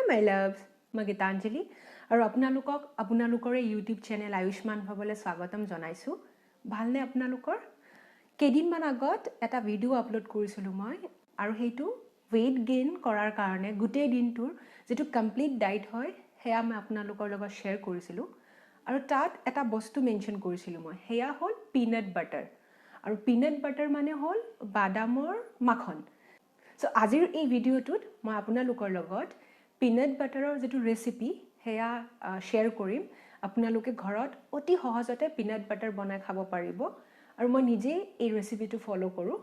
my loves, মই Gitanjali আৰু আপোনালোকৰ YouTube channel Ayushman Bhawa স্বাগতম জনাইছো ভালনে আপোনালোকৰ কেদিনমান আগত এটা ভিডিও আপলোড কৰিছিলো মই আৰু হেইটো weight gain কৰাৰ কাৰণে গুটেই দিনটোৰ যেটো কমপ্লিট ডায়েট হয় হেয়া মই আপোনালোকৰ লগত শেয়াৰ কৰিছিলো আৰু তাত এটা বস্তু মেনশন কৰিছিলো মই হেয়া হল peanut butter আৰু peanut butter মানে হল বাদামৰ মাখন So, আজিৰ এই ভিডিওটোত মই আপোনালোকৰ লগত peanut butterৰ যেটো ৰেচিপি হেয়া শেয়াৰ কৰিম আপোনালোকে ঘৰত অতি সহজতে peanut butter বনাই খাব পাৰিব আৰু মই নিজে এই ৰেচিপিটো ফলো কৰো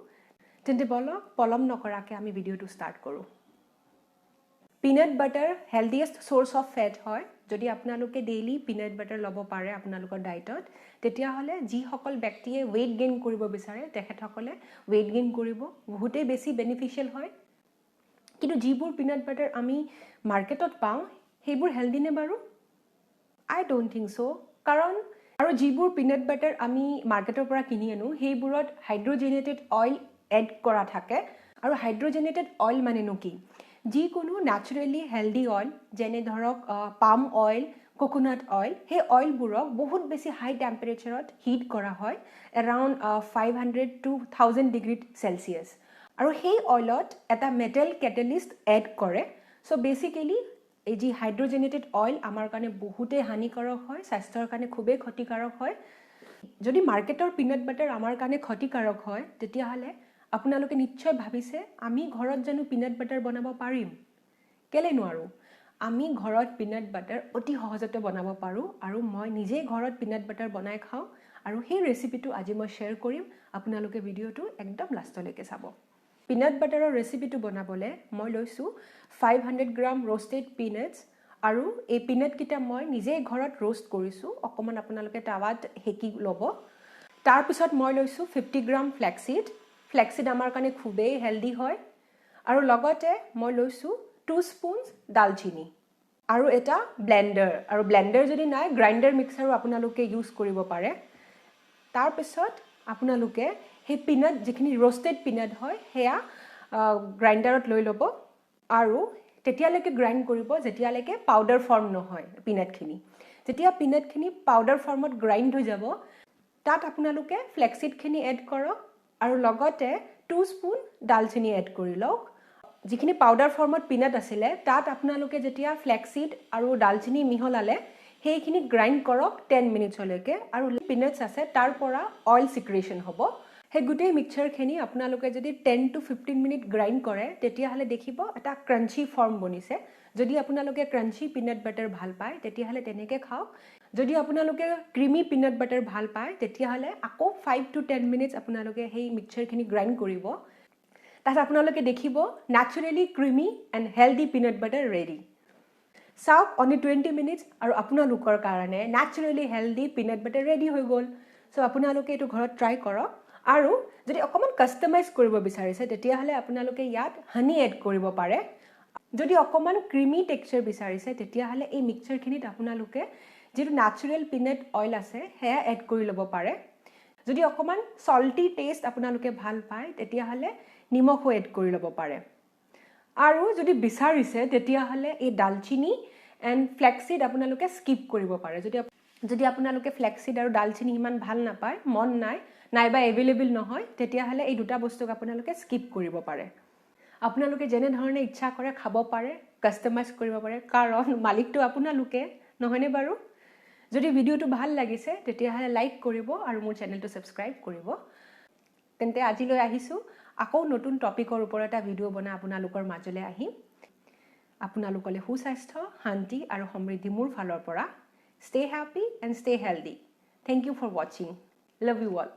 তেন্তে বলক পলম নকৰাকে আমি ভিডিওটো ষ্টাৰ্ট কৰো Peanut butter healthiest source of fat হয় যদি আপোনালোকে ডেইলি peanut butter লব পাৰে আপোনালোকৰ ডায়েটত তেতিয়া হলে যি সকল ব্যক্তিয়ে weight gain কৰিব বিচাৰে তেখেতসকলে weight gain কৰিব বহুতেই বেছি বেনিফিশিয়াল হয় কিন্তু যিবোৰ peanut butter আমি মাৰ্কেটত পাওঁ সেইবোৰ হেলদি নে বাৰু I don't think so কাৰণ আৰু যিবোৰ peanut butter আমি মাৰ্কেটৰ পৰা কিনি আনো সেইবোৰত হাইড্ৰোজেনেটেড অইল এড কৰা থাকে আৰু হাইড্ৰোজেনেটেড অইল মানে কি যি কোনো ন্যাচাৰালি হেলদি অইল যেনে ধৰক পাম অইল কোকোনাট অইল হে অইলবোৰক বহুত বেছি হাই টেম্পাৰেচাৰত হিট কৰা হয় around 500 to 1000 ডিগ্ৰী সেলসিয়াস আৰু সেই অইলত এটা মেটাল ক্যাটালিস্ট এড কৰে সো বেসিক্যালি এই যে হাইড্ৰোজেনেটেড অইল আমাৰ কাৰণে বহুতে হানিকাৰক হয় স্বাস্থ্যৰ কাৰণে খুবেই ক্ষতিকাৰক হয় যদি মাৰ্কেটৰ peanut butter আমাৰ কাৰণে ক্ষতিকাৰক হয় তেতিয়া হলে আপোনালোকে নিশ্চয় ভাবিছে আমি ঘৰত জানো peanut butter বনাব পাৰিম কেলে নোৱাৰো আমি ঘৰত peanut butter অতি সহজতে বনাব পাৰো আৰু মই নিজে ঘৰত peanut butter বনাই খাও আৰু সেই ৰেচিপিটো আজি মই শেয়াৰ কৰিম আপোনালোকে ভিডিওটো একদম লাষ্টলৈকে চাব peanut butter ৰ ৰেচিপিটো বনাবলে মই লৈছো 500 গ্ৰাম roasted peanuts আৰু এই peanut কিটা মই নিজে ঘৰত roast কৰিছো অকমান আপোনালোকে তাৱাত হেকি লব তাৰ পিছত মই লৈছো 50 গ্ৰাম flaxseed আমাৰ কাৰণে খুবেই হেলদি হয় আৰু লগতে মই লৈছো 2 স্পুনছ দালচিনি আৰু এটা ব্লেন্ডাৰ আৰু ব্লেন্ডাৰ যদি নাই গ্ৰাইন্ডাৰ মিক্সাৰো আপোনালোকে ইউজ কৰিব পাৰে তাৰ পিছত আপোনালোকে হে peanut যিখিনি roasted peanut হয় হেয়া গ্ৰাইন্ডাৰত লৈ লব আৰু তেতিয়ালৈকে গ্ৰাইন্ড কৰিব যেতিয়ালৈকে পাউডাৰ ফৰ্ম নহয় peanut খিনি যেতিয়া peanut খিনি পাউডাৰ ফৰ্মত গ্ৰাইন্ড হৈ যাব তাত আপোনালোকে flaxseed খিনি এড কৰক আৰু লগতে 2 স্পুন দালচিনি এড কৰি লওক যিখিনি পাউডাৰ ফৰ্মত peanut আছিল তাত আপোনালোকে যেতিয়া flaxseed আৰু দালচিনি মিহলালে হেইখিনি গ্ৰাইন্ড কৰক 10 মিনিটলৈকে আৰু peanuts আছে তাৰ পৰা অইল সিক্ৰেশন হ'ব হে গুটেই মিক্সচাৰ খিনি আপোনালোকে যদি 10 to 15 মিনিট গ্ৰাইন্ড কৰে তেতিয়া হলে দেখিব এটা ক্ৰাঞ্চি ফৰ্ম বনিছে যদি আপোনালোকে ক্ৰাঞ্চি peanut butter ভাল পায় তেতিয়া হলে তেনেকে খাও যদি আপোনালোকে ক্ৰিমি peanut butter ভাল পায় তেতিয়া হলে আকৌ 5 to 10 মিনিটস আপোনালোকে হেই মিক্সচাৰ খিনি গ্ৰাইন্ড কৰিব তাত আপোনালোকে দেখিব naturally creamy and healthy peanut butter ready সাউক only 20 মিনিটস আৰু আপোনালোকৰ কাৰণে naturally healthy peanut butter ready হৈ গল সো আপোনালোকে এটো ঘৰত ট্ৰাই কৰক আৰু যদি অকমান কাস্টমাইজ কৰিব বিচাৰিছে তেতিয়া হলে আপোনালোকে ইয়াত হানি এড কৰিব পাৰে যদি অকমান ক্ৰিমি টেক্সচাৰ বিচাৰিছে তেতিয়া হলে এই মিক্সচাৰ খিনিত আপোনালোকে যেটো ন্যাচাৰাল peanut অইল আছে হেয়া এড কৰি লব পাৰে যদি অকমান সল্টি টেষ্ট আপোনালোকে ভাল পায় তেতিয়া হলে নিমখ এড কৰি লব পাৰে আৰু যদি বিচাৰিছে তেতিয়া হলে এই দালচিনি এন্ড flaxseed আপোনালোকে স্কিপ কৰিব পাৰে যদি আপোনালোকে flaxseed আৰু দালচিনি ইমান ভাল নাপায় মন নাইবা এভেইলেবল নহয় তেতিয়া হলে এই দুটা বস্তুক আপোনালোকে স্কিপ কৰিব পাৰে আপোনালোকে যেনে ধৰণে ইচ্ছা কৰে খাব পাৰে কাস্টমাইজ কৰিব পাৰে কাৰণ মালিকটো আপোনালোকে নহয়নে বাৰু যদি ভিডিওটো ভাল লাগিছে তেতিয়া হলে লাইক কৰিব আৰু মোৰ চেনেলটো সাবস্ক্ৰাইব কৰিব তেন্তে আজিলৈ আহিছো আকৌ নতুন টপিকৰ ওপৰত এটা ভিডিও বনাই আপোনালোকৰ মাজলৈ আহিম আপোনালোকলে সুস্বাস্থ্য শান্তি আৰু সমৃদ্ধি মোৰ ফালৰ পৰা stay happy and stay healthy thank you for watching love you all